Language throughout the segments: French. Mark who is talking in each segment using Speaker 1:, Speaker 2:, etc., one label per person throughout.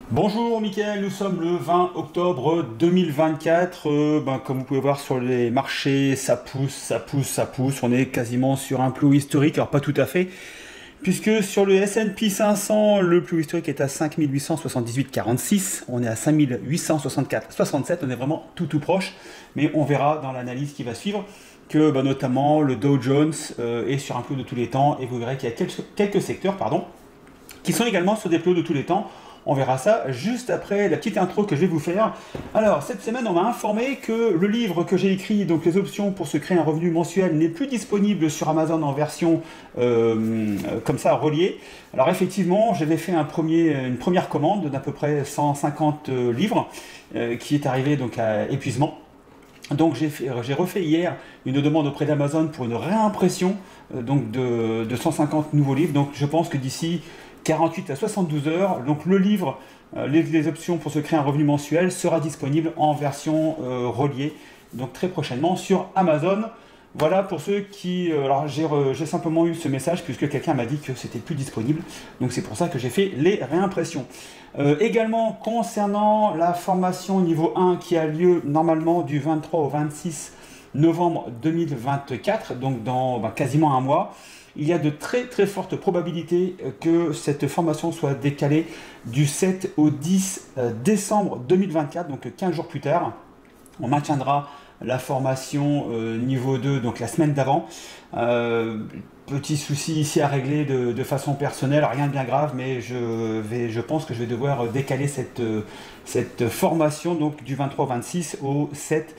Speaker 1: Bonjour Mickaël, nous sommes le 20 octobre 2024. Comme vous pouvez voir sur les marchés, ça pousse, ça pousse, ça pousse. On est quasiment sur un plus haut historique, alors pas tout à fait, puisque sur le S&P 500, le plus haut historique est à 5878,46. On est à 5864,67. On est vraiment tout proche, mais on verra dans l'analyse qui va suivre que notamment le Dow Jones est sur un plus haut de tous les temps, et vous verrez qu'il y a quelques secteurs, qui sont également sur des plus hauts de tous les temps. On verra ça juste après la petite intro que je vais vous faire. Alors, cette semaine, on m'a informé que le livre que j'ai écrit, donc les options pour se créer un revenu mensuel, n'est plus disponible sur Amazon en version comme ça, reliée. Alors effectivement, j'avais fait une première commande d'à peu près 150 livres qui est arrivé donc à épuisement. Donc j'ai refait hier une demande auprès d'Amazon pour une réimpression donc de 150 nouveaux livres. Donc je pense que d'ici 48 à 72 heures, donc le livre, les options pour se créer un revenu mensuel sera disponible en version reliée, donc très prochainement sur Amazon. Voilà pour ceux qui... alors j'ai simplement eu ce message puisque quelqu'un m'a dit que c'était plus disponible, donc c'est pour ça que j'ai fait les réimpressions. Également concernant la formation niveau 1 qui a lieu normalement du 23 au 26 novembre 2024, donc dans quasiment un mois, il y a de très fortes probabilités que cette formation soit décalée du 7 au 10 décembre 2024, donc 15 jours plus tard. On maintiendra la formation niveau 2, donc la semaine d'avant. Petit souci ici à régler de façon personnelle, rien de bien grave, mais je pense que je vais devoir décaler cette formation donc, du 23 au 26 au 7.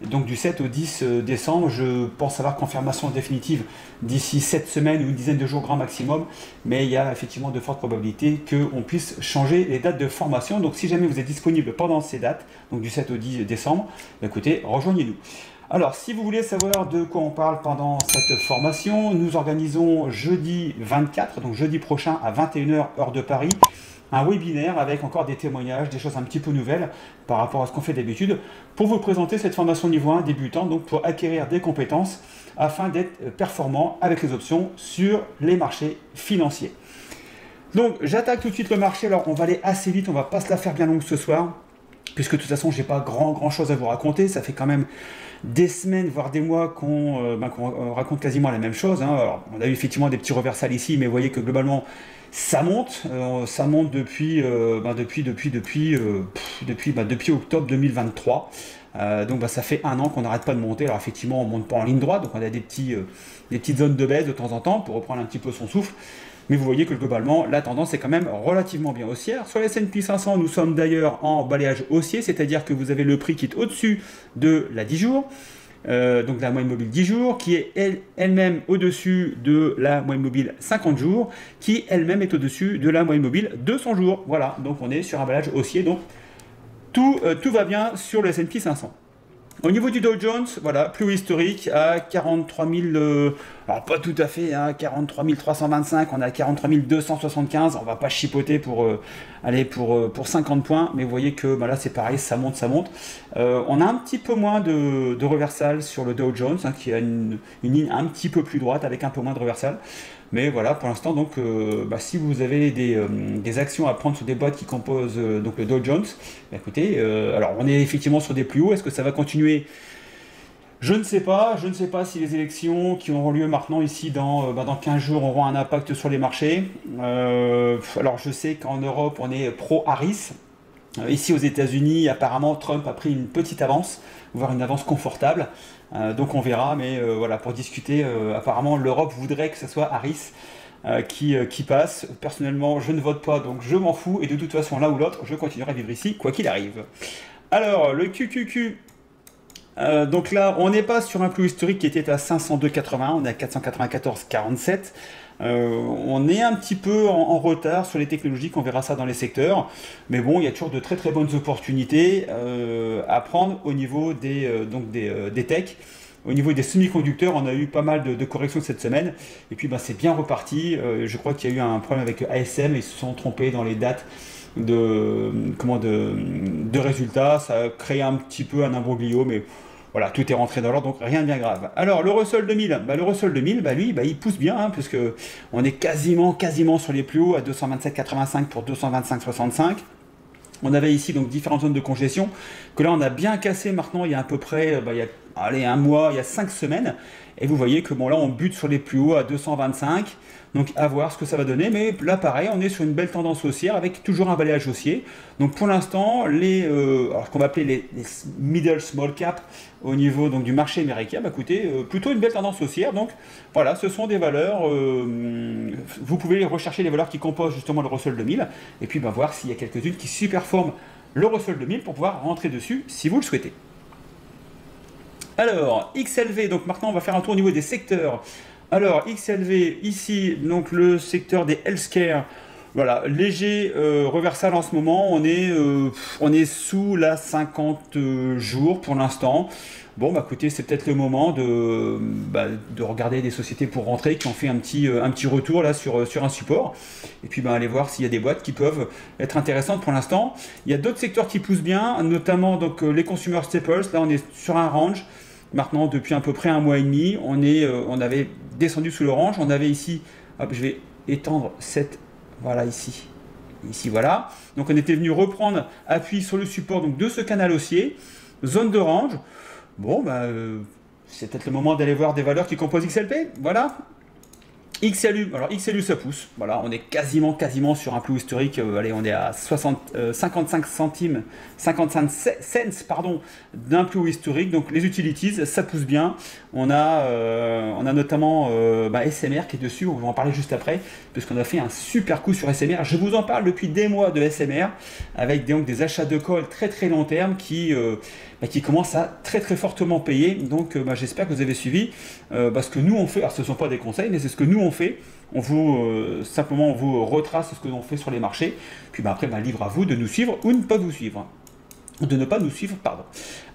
Speaker 1: Donc du 7 au 10 décembre, je pense avoir confirmation définitive d'ici 7 semaines ou une dizaine de jours grand maximum, mais il y a effectivement de fortes probabilités qu'on puisse changer les dates de formation. Donc si jamais vous êtes disponible pendant ces dates, donc du 7 au 10 décembre, écoutez, rejoignez-nous. Alors si vous voulez savoir de quoi on parle pendant cette formation, nous organisons jeudi 24, donc jeudi prochain à 21 h heure de Paris, un webinaire avec encore des témoignages, des choses un petit peu nouvelles par rapport à ce qu'on fait d'habitude, pour vous présenter cette formation niveau 1 débutant, donc pour acquérir des compétences afin d'être performant avec les options sur les marchés financiers. Donc j'attaque tout de suite le marché. Alors on va aller assez vite, on va pas se la faire bien longue ce soir, puisque de toute façon j'ai pas grand chose à vous raconter. Ça fait quand même des semaines voire des mois qu'on raconte quasiment la même chose, hein. Alors on a eu effectivement des petits reversals ici, mais vous voyez que globalement ça monte depuis octobre 2023. Donc ça fait un an qu'on n'arrête pas de monter. Alors effectivement on ne monte pas en ligne droite, donc on a des petites zones de baisse de temps en temps pour reprendre un petit peu son souffle. Mais vous voyez que globalement la tendance est quand même relativement bien haussière. Sur les S&P 500, nous sommes d'ailleurs en balayage haussier, c'est-à-dire que vous avez le prix qui est au-dessus de la 10 jours. Donc la moyenne mobile 10 jours, qui est elle-même au-dessus de la moyenne mobile 50 jours, qui elle-même est au-dessus de la moyenne mobile 200 jours. Voilà, donc on est sur un balayage haussier, donc tout va bien sur le S&P 500. Au niveau du Dow Jones, voilà, plus haut historique à 43 000, alors pas tout à fait, hein, 43 325, on est à 43 275, on va pas chipoter pour aller pour 50 points, mais vous voyez que là c'est pareil, ça monte. On a un petit peu moins de reversal sur le Dow Jones, hein, qui a une ligne un petit peu plus droite avec un peu moins de reversal. Mais voilà, pour l'instant, donc, si vous avez des actions à prendre sur des boîtes qui composent donc le Dow Jones, écoutez, alors on est effectivement sur des plus hauts. Est-ce que ça va continuer? Je ne sais pas. Je ne sais pas si les élections qui auront lieu maintenant ici dans 15 jours auront un impact sur les marchés. Alors je sais qu'en Europe, on est pro-Harris. Ici aux États-Unis, apparemment, Trump a pris une petite avance, voire une avance confortable. Donc on verra, mais voilà, pour discuter, apparemment l'Europe voudrait que ce soit Harris qui passe. Personnellement, je ne vote pas, donc je m'en fous, et de toute façon, l'un ou l'autre, je continuerai à vivre ici, quoi qu'il arrive. Alors, le QQQ, donc là, on n'est pas sur un plus historique qui était à 502,81, on est à 494,47. On est un petit peu en retard sur les technologies, on verra ça dans les secteurs, mais bon, il y a toujours de très bonnes opportunités à prendre au niveau des techs. Au niveau des semi-conducteurs, on a eu pas mal de corrections cette semaine, et puis c'est bien reparti. Je crois qu'il y a eu un problème avec ASM, ils se sont trompés dans les dates de résultats, ça a créé un petit peu un imbroglio, mais voilà, tout est rentré dans l'ordre, donc rien de bien grave. Alors, le Russell 2000, le Russell 2000, lui, il pousse bien, hein, puisque on est quasiment sur les plus hauts, à 227,85 pour 225,65. On avait ici donc différentes zones de congestion que là on a bien cassé maintenant il y a à peu près il y a, allez, un mois, il y a 5 semaines. Et vous voyez que bon là on bute sur les plus hauts à 225. Donc à voir ce que ça va donner. Mais là pareil, on est sur une belle tendance haussière avec toujours un balayage haussier. Donc pour l'instant, alors ce qu'on va appeler les middle small cap au niveau donc, du marché américain, bah, écoutez, plutôt une belle tendance haussière. Donc voilà, ce sont des valeurs, vous pouvez rechercher les valeurs qui composent justement le Russell 2000 et puis bah, voir s'il y a quelques-unes qui superforment le Russell 2000 pour pouvoir rentrer dessus si vous le souhaitez. Alors, XLV, donc maintenant on va faire un tour au niveau des secteurs. Alors, XLV, ici, donc le secteur des healthcare, voilà, léger reversal en ce moment, on est sous la 50 jours pour l'instant. Bon, bah écoutez, c'est peut-être le moment de regarder des sociétés pour rentrer qui ont fait un petit retour là sur un support. Et puis bah, aller voir s'il y a des boîtes qui peuvent être intéressantes pour l'instant. Il y a d'autres secteurs qui poussent bien, notamment donc, les consumer staples. Là, on est sur un range. Maintenant, depuis à peu près un mois et demi, on avait descendu sous l'orange. On avait ici, hop, je vais étendre cette, voilà ici, voilà. Donc on était venu reprendre appui sur le support donc, de ce canal haussier, zone d'orange. Bon, bah, c'est peut-être le moment d'aller voir des valeurs qui composent XLP, voilà. XLU, alors XLU ça pousse, voilà, on est quasiment sur un plus haut historique, allez on est à 55 centimes, 55 cents pardon, d'un plus haut historique, donc les utilities ça pousse bien, on a notamment SMR qui est dessus, on va en parler juste après, puisqu'on a fait un super coup sur SMR, je vous en parle depuis des mois de SMR, avec donc des achats de call très long terme qui commencent à très fortement payer, donc j'espère que vous avez suivi, parce que nous on fait, alors ce ne sont pas des conseils, mais c'est ce que nous on fait, on vous retrace ce que l'on fait sur les marchés, puis après libre à vous de nous suivre ou de ne pas vous suivre. De ne pas nous suivre, pardon.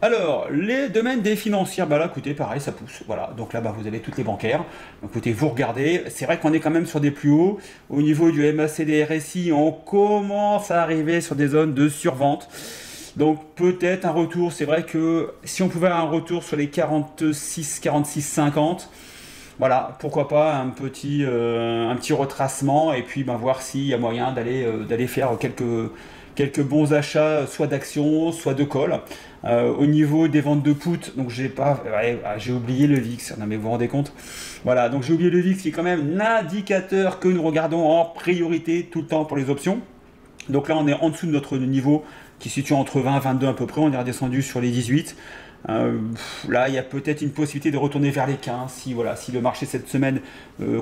Speaker 1: Alors, les domaines des financières, là, écoutez, pareil, ça pousse. Voilà, donc là, vous avez toutes les bancaires. Donc, écoutez, vous regardez. C'est vrai qu'on est quand même sur des plus hauts. Au niveau du MACD RSI, on commence à arriver sur des zones de survente. Donc, peut-être un retour. C'est vrai que si on pouvait avoir un retour sur les 46, 50, voilà, pourquoi pas un petit retracement et puis voir s'il y a moyen d'aller faire quelques bons achats, soit d'actions, soit de call. Au niveau des ventes de put, donc j'ai oublié le VIX, non mais vous vous rendez compte? Voilà, donc j'ai oublié le VIX qui est quand même l'indicateur que nous regardons en priorité tout le temps pour les options. Donc là on est en dessous de notre niveau qui se situe entre 20 et 22 à peu près, on est redescendu sur les 18. Là, il y a peut-être une possibilité de retourner vers les 15. Si le marché cette semaine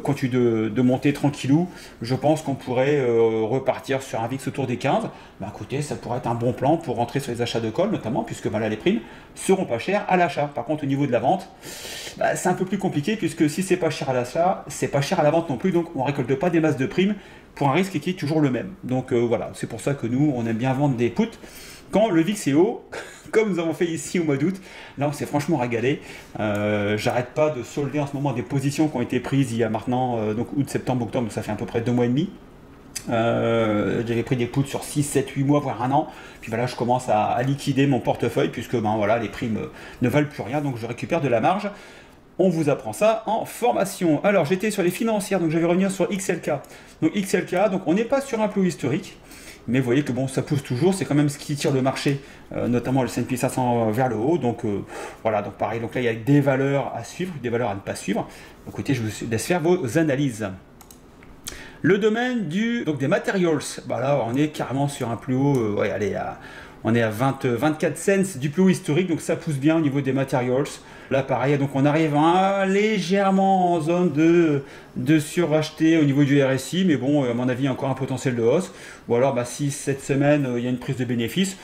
Speaker 1: continue de monter tranquillou, je pense qu'on pourrait repartir sur un VIX autour des 15. Écoutez, ça pourrait être un bon plan pour rentrer sur les achats de call, notamment, puisque là, les primes seront pas chères à l'achat. Par contre, au niveau de la vente, c'est un peu plus compliqué, puisque si c'est pas cher à l'achat, c'est pas cher à la vente non plus. Donc, on récolte pas des masses de primes pour un risque qui est toujours le même. Donc, voilà, c'est pour ça que nous, on aime bien vendre des puts quand le VIX est haut, comme nous avons fait ici au mois d'août. Là, on s'est franchement régalé. J'arrête pas de solder en ce moment des positions qui ont été prises il y a maintenant, donc août, septembre, octobre, donc ça fait à peu près 2 mois et demi. J'avais pris des puts sur 6, 7, 8 mois, voire un an. Puis là, je commence à liquider mon portefeuille, puisque les primes ne valent plus rien, donc je récupère de la marge. On vous apprend ça en formation. Alors, j'étais sur les financières, donc je vais revenir sur XLK. Donc XLK, donc on n'est pas sur un plus haut historique. Mais vous voyez que ça pousse toujours, c'est quand même ce qui tire le marché, notamment le S&P 500 vers le haut. Donc voilà, donc pareil, donc là il y a des valeurs à suivre, des valeurs à ne pas suivre. Donc, écoutez, je vous laisse faire vos analyses. Le domaine des materials, là on est carrément sur un plus haut, on est à 24 cents du plus haut historique, donc ça pousse bien au niveau des materials. Là pareil, donc on arrive légèrement en zone de suracheter au niveau du RSI, mais bon, à mon avis, il y a encore un potentiel de hausse. Ou alors, si cette semaine, il y a une prise de bénéfice,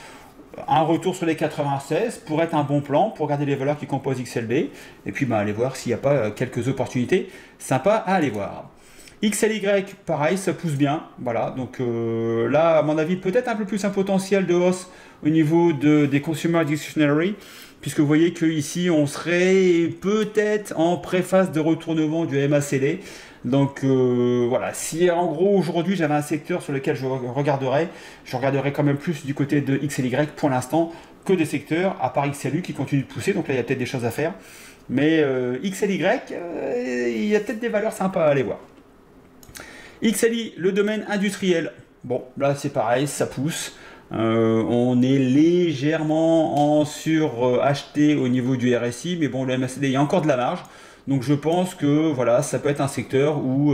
Speaker 1: un retour sur les 96 pourrait être un bon plan pour garder les valeurs qui composent XLB, et puis aller voir s'il n'y a pas quelques opportunités sympas à aller voir. XLY, pareil, ça pousse bien, voilà, donc là, à mon avis, peut-être un peu plus un potentiel de hausse au niveau des consumer discretionary, puisque vous voyez qu'ici, on serait peut-être en préface de retournement du MACD. Donc voilà, si en gros aujourd'hui j'avais un secteur sur lequel je regarderais quand même plus du côté de XLY pour l'instant que des secteurs, à part XLU qui continue de pousser, donc là il y a peut-être des choses à faire. Mais XLY, il y a peut-être des valeurs sympas à aller voir. XLI, le domaine industriel, bon là c'est pareil, ça pousse. On est légèrement en sur-acheté au niveau du RSI, mais bon, le MACD, il y a encore de la marge. Donc je pense que voilà, ça peut être un secteur où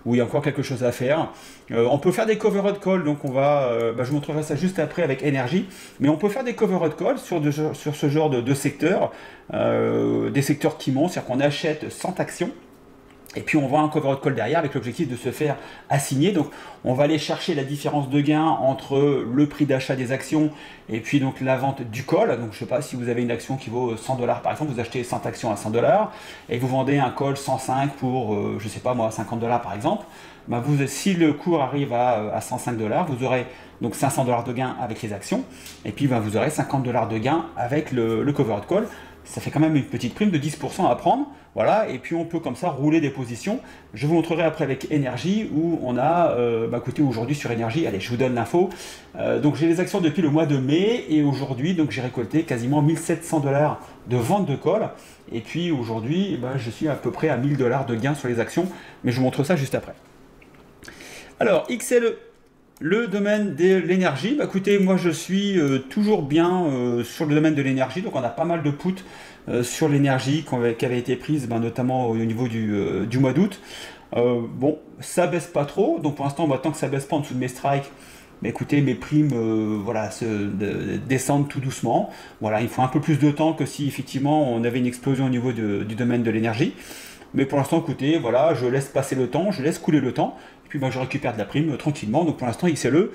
Speaker 1: il y a encore quelque chose à faire. On peut faire des covered call, donc je vous montrerai ça juste après avec énergie, mais on peut faire des covered call sur ce genre de secteur, des secteurs qui montent, c'est-à-dire qu'on achète 100 actions. Et puis on voit un covered call derrière avec l'objectif de se faire assigner. Donc on va aller chercher la différence de gain entre le prix d'achat des actions et puis donc la vente du call. Donc je sais pas si vous avez une action qui vaut 100 dollars par exemple, vous achetez 100 actions à 100 dollars et vous vendez un call 105 pour je sais pas moi 50 dollars par exemple. Si le cours arrive à 105 dollars, vous aurez donc 500 dollars de gain avec les actions et puis vous aurez 50 dollars de gain avec le covered call. Ça fait quand même une petite prime de 10% à prendre. Voilà, et puis on peut comme ça rouler des positions. Je vous montrerai après avec énergie où on a, écoutez, aujourd'hui sur énergie, allez, je vous donne l'info. Donc j'ai les actions depuis le mois de mai et aujourd'hui, donc j'ai récolté quasiment 1700 dollars de vente de call. Et puis aujourd'hui, je suis à peu près à 1000 dollars de gain sur les actions, mais je vous montre ça juste après. Alors, XLE. Le domaine de l'énergie, écoutez, moi je suis toujours bien sur le domaine de l'énergie, donc on a pas mal de puts sur l'énergie qui avait été prise, notamment au niveau du mois d'août. Bon, ça baisse pas trop, donc pour l'instant, tant que ça baisse pas en dessous de mes strikes, écoutez, mes primes descendent tout doucement. Voilà, il faut un peu plus de temps que si effectivement on avait une explosion au niveau du domaine de l'énergie. Mais pour l'instant, écoutez, voilà, je laisse passer le temps, je laisse couler le temps, et puis je récupère de la prime tranquillement. Donc pour l'instant, XLE,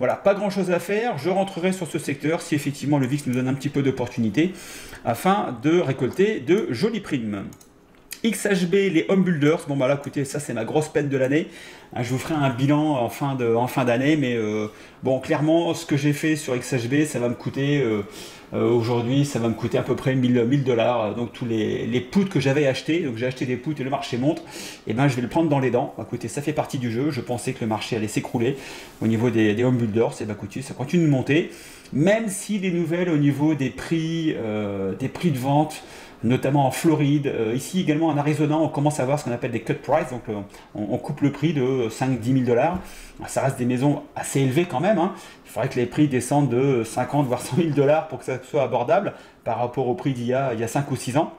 Speaker 1: voilà, pas grand chose à faire. Je rentrerai sur ce secteur si effectivement le VIX nous donne un petit peu d'opportunité afin de récolter de jolies primes. XHB, les home builders, bon là écoutez, ça c'est ma grosse peine de l'année. Je vous ferai un bilan en fin d'année, mais bon, clairement, ce que j'ai fait sur XHB, ça va me coûter aujourd'hui, ça va me coûter à peu près 1000 dollars. Donc tous les puts que j'avais achetés, donc j'ai acheté des puts et le marché monte, et je vais le prendre dans les dents. Écoutez, ça fait partie du jeu. Je pensais que le marché allait s'écrouler au niveau des home builders, et écoutez, ça continue de monter, même si les nouvelles au niveau des prix de vente, notamment en Floride, ici également en Arizona, on commence à voir ce qu'on appelle des cut price, donc on coupe le prix de 5-10 000 dollars. Ça reste des maisons assez élevées quand même, hein. Il faudrait que les prix descendent de 50 voire 100 000 dollars pour que ça soit abordable par rapport au prix d'il y a 5 ou 6 ans.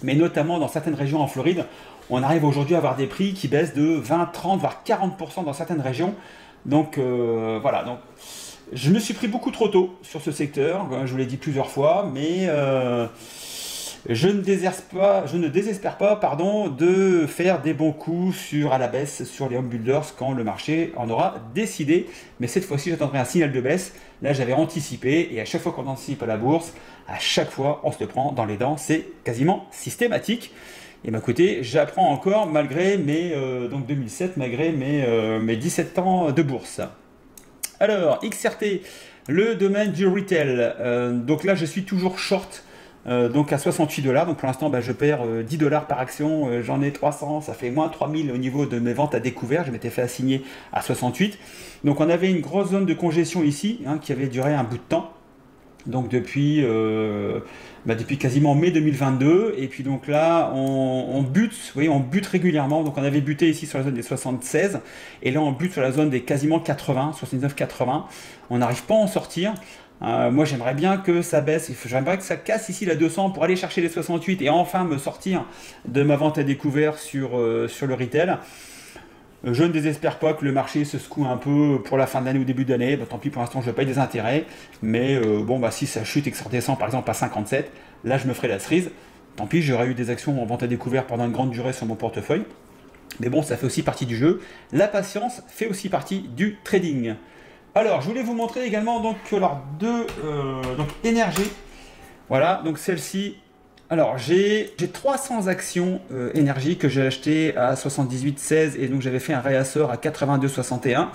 Speaker 1: Mais notamment dans certaines régions en Floride, on arrive aujourd'hui à avoir des prix qui baissent de 20, 30 voire 40% dans certaines régions. Donc voilà, donc je me suis pris beaucoup trop tôt sur ce secteur, je vous l'ai dit plusieurs fois, mais je ne désespère pas de faire des bons coups à la baisse sur les home builders quand le marché en aura décidé. Mais cette fois-ci, j'attendrai un signal de baisse. Là, j'avais anticipé et à chaque fois qu'on anticipe à la bourse, à chaque fois, on se le prend dans les dents. C'est quasiment systématique. Et écoutez, j'apprends encore malgré donc 2007, malgré mes 17 ans de bourse. Alors, XRT, le domaine du retail. Donc là, je suis toujours short. Donc à 68 dollars, donc pour l'instant je perds 10 dollars par action, j'en ai 300, ça fait moins 3000 au niveau de mes ventes à découvert, je m'étais fait assigner à 68. Donc on avait une grosse zone de congestion ici, qui avait duré un bout de temps, donc depuis quasiment mai 2022, et puis donc là on bute, vous voyez, on bute régulièrement, donc on avait buté ici sur la zone des 76, et là on bute sur la zone des quasiment 80, 79-80, on n'arrive pas à en sortir. Moi j'aimerais bien que ça baisse, j'aimerais que ça casse ici la 200 pour aller chercher les 68 et enfin me sortir de ma vente à découvert sur le retail. Je ne désespère pas que le marché se secoue un peu pour la fin de l'année ou début d'année, tant pis pour l'instant je paye des intérêts, mais si ça chute et que ça redescend par exemple à 57, là je me ferai la cerise, tant pis j'aurais eu des actions en vente à découvert pendant une grande durée sur mon portefeuille, mais bon ça fait aussi partie du jeu, la patience fait aussi partie du trading. Alors, je voulais vous montrer également donc énergie. Voilà, donc celle-ci. Alors, j'ai 300 actions énergie que j'ai achetées à 78,16 et donc j'avais fait un réassort à 82,61.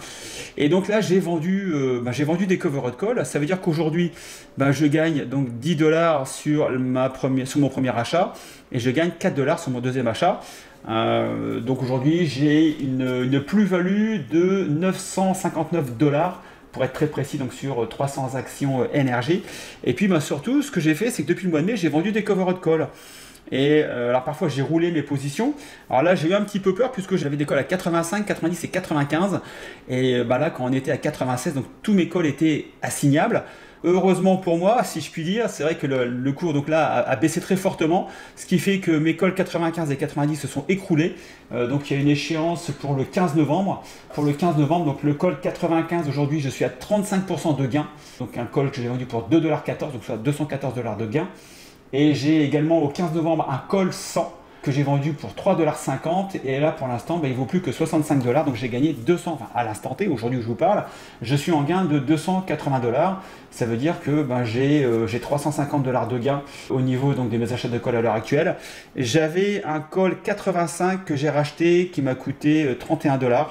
Speaker 1: Et donc là, j'ai vendu des covered calls. Ça veut dire qu'aujourd'hui, je gagne donc 10 dollars sur mon premier achat et je gagne 4 dollars sur mon deuxième achat. Donc aujourd'hui, j'ai une plus-value de 959 dollars. Pour être très précis, donc sur 300 actions énergie. Et puis surtout, ce que j'ai fait, c'est que depuis le mois de mai, j'ai vendu des covered calls. Et alors parfois j'ai roulé mes positions. Alors là j'ai eu un petit peu peur puisque j'avais des cols à 85, 90 et 95. Et bah là quand on était à 96, donc tous mes cols étaient assignables. Heureusement pour moi, si je puis dire, c'est vrai que le cours donc là a baissé très fortement, ce qui fait que mes cols 95 et 90 se sont écroulés. Donc il y a une échéance pour le 15 novembre. Pour le 15 novembre, donc le col 95 aujourd'hui, je suis à 35% de gain. Donc un col que j'ai vendu pour 2,14$, donc soit 214$ de gain. Et j'ai également au 15 novembre un col 100 que j'ai vendu pour 3,50$. Et là pour l'instant, il ne vaut plus que 65$. Donc j'ai gagné 200, enfin, à l'instant T, aujourd'hui où je vous parle, je suis en gain de 280$. Ça veut dire que j'ai 350$ de gain au niveau donc, de mes achats de colle à l'heure actuelle. J'avais un col 85 que j'ai racheté qui m'a coûté 31$.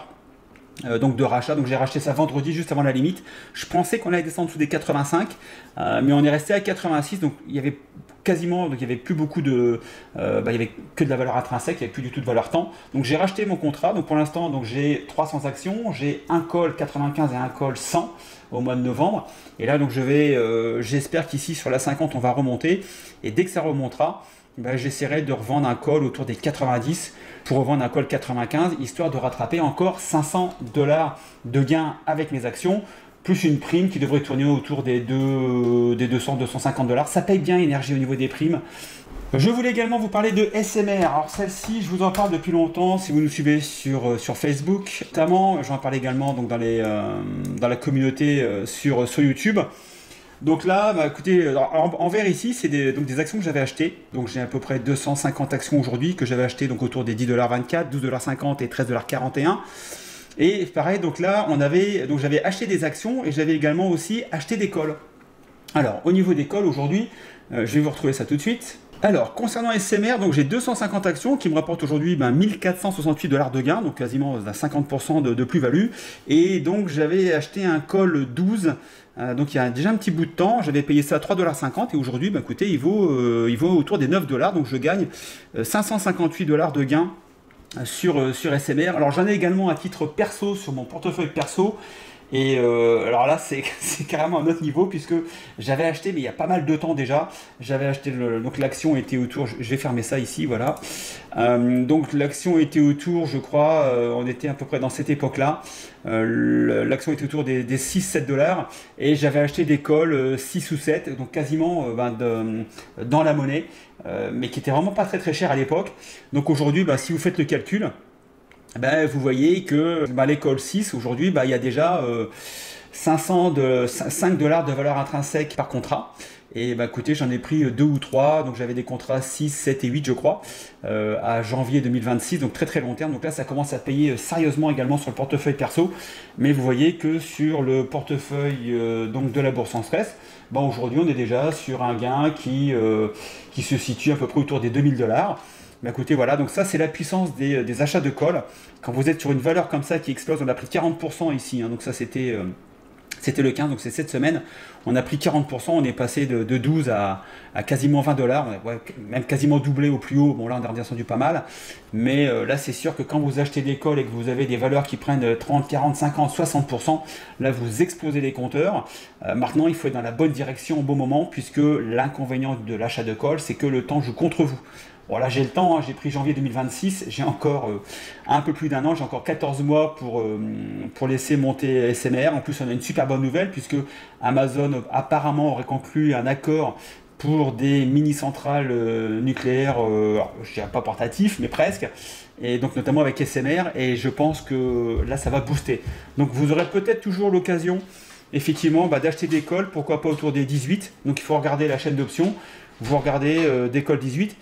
Speaker 1: Donc de rachat, donc j'ai racheté ça vendredi juste avant la limite. Je pensais qu'on allait descendre sous des 85, mais on est resté à 86, donc il y avait quasiment, donc il y avait plus beaucoup de, il y avait que de la valeur intrinsèque, il n'y avait plus du tout de valeur temps. Donc j'ai racheté mon contrat, donc pour l'instant donc j'ai 300 actions, j'ai un call 95 et un call 100 au mois de novembre. Et là donc j'espère qu'ici sur la 50 on va remonter, et dès que ça remontera, j'essaierai de revendre un call autour des 90 pour revendre un call 95, histoire de rattraper encore 500$ de gain avec mes actions, plus une prime qui devrait tourner autour des 200-250$. Ça paye bien énergie au niveau des primes. Je voulais également vous parler de SMR. Alors celle-ci, je vous en parle depuis longtemps si vous nous suivez sur Facebook. Notamment, j'en parle également donc, dans la communauté sur YouTube. Donc là, écoutez, en vert ici, c'est des actions que j'avais achetées. Donc j'ai à peu près 250 actions aujourd'hui que j'avais achetées donc autour des 10,24$, 12,50$ et 13,41$. Et pareil, donc là, j'avais acheté des actions et j'avais également aussi acheté des calls. Alors, au niveau des calls aujourd'hui, je vais vous retrouver ça tout de suite. Alors, concernant SMR, donc j'ai 250 actions qui me rapportent aujourd'hui 1468$ de gain, donc quasiment 50% de plus-value. Et donc j'avais acheté un call 12, donc il y a déjà un petit bout de temps, j'avais payé ça à 3,50$ et aujourd'hui, écoutez, il vaut autour des 9$, donc je gagne 558$ de gain sur SMR. Alors j'en ai également à titre perso sur mon portefeuille perso. Et alors là, c'est carrément un autre niveau puisque j'avais acheté, mais il y a pas mal de temps déjà, j'avais acheté, donc l'action était autour, je vais fermer ça ici, voilà. Donc l'action était autour, je crois, on était à peu près dans cette époque-là, l'action était autour des 6-7$ et j'avais acheté des calls 6 ou 7, donc quasiment dans la monnaie, mais qui était vraiment pas très très cher à l'époque. Donc aujourd'hui, si vous faites le calcul, vous voyez que les call 6 aujourd'hui, il y a déjà 5$ de valeur intrinsèque par contrat. Et écoutez, j'en ai pris 2 ou 3, donc j'avais des contrats 6, 7 et 8 je crois, à janvier 2026, donc très très long terme. Donc là ça commence à payer sérieusement également sur le portefeuille perso. Mais vous voyez que sur le portefeuille donc de la bourse en stress, aujourd'hui on est déjà sur un gain qui se situe à peu près autour des 2000$. Écoutez, voilà, donc ça c'est la puissance des achats de call. Quand vous êtes sur une valeur comme ça qui explose, on a pris 40% ici, donc ça c'était le 15, donc c'est cette semaine, on a pris 40%, on est passé de 12 à quasiment 20$, même quasiment doublé au plus haut. Bon là on a redescendu pas mal, mais là c'est sûr que quand vous achetez des calls et que vous avez des valeurs qui prennent 30, 40, 50, 60%, là vous explosez les compteurs. Maintenant il faut être dans la bonne direction au bon moment, puisque l'inconvénient de l'achat de call, c'est que le temps joue contre vous. Bon là j'ai le temps, j'ai pris janvier 2026, j'ai encore un peu plus d'un an, j'ai encore 14 mois pour laisser monter SMR. En plus on a une super bonne nouvelle puisque Amazon apparemment aurait conclu un accord pour des mini-centrales nucléaires, je dirais pas portatifs mais presque, et donc notamment avec SMR, et je pense que là ça va booster. Donc vous aurez peut-être toujours l'occasion effectivement d'acheter des calls, pourquoi pas autour des 18, donc il faut regarder la chaîne d'options, vous regardez des calls 18.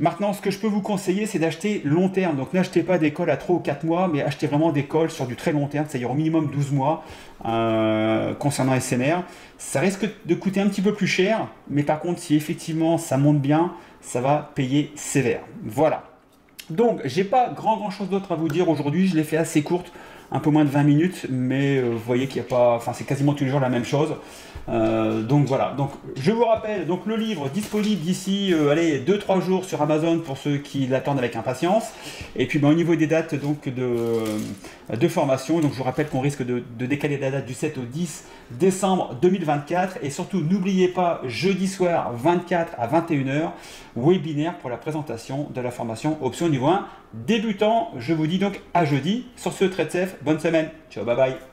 Speaker 1: Maintenant, ce que je peux vous conseiller, c'est d'acheter long terme. Donc n'achetez pas des calls à 3 ou 4 mois, mais achetez vraiment des calls sur du très long terme, c'est-à-dire au minimum 12 mois concernant SMR. Ça risque de coûter un petit peu plus cher, mais par contre, si effectivement ça monte bien, ça va payer sévère. Voilà. Donc, j'ai pas grand chose d'autre à vous dire aujourd'hui, je l'ai fait assez courte. un peu moins de 20 minutes, mais vous voyez qu'il n'y a pas, enfin c'est quasiment tous les jours la même chose. Donc voilà, donc je vous rappelle, donc le livre disponible d'ici allez 2-3 jours sur Amazon pour ceux qui l'attendent avec impatience. Et puis au niveau des dates donc de formation, donc je vous rappelle qu'on risque de décaler la date du 7 au 10 décembre 2024. Et surtout n'oubliez pas, jeudi soir 24 à 21h, webinaire pour la présentation de la formation option niveau 1 débutant. Je vous dis donc à jeudi. Sur ce, très safe, bonne semaine, ciao, bye bye.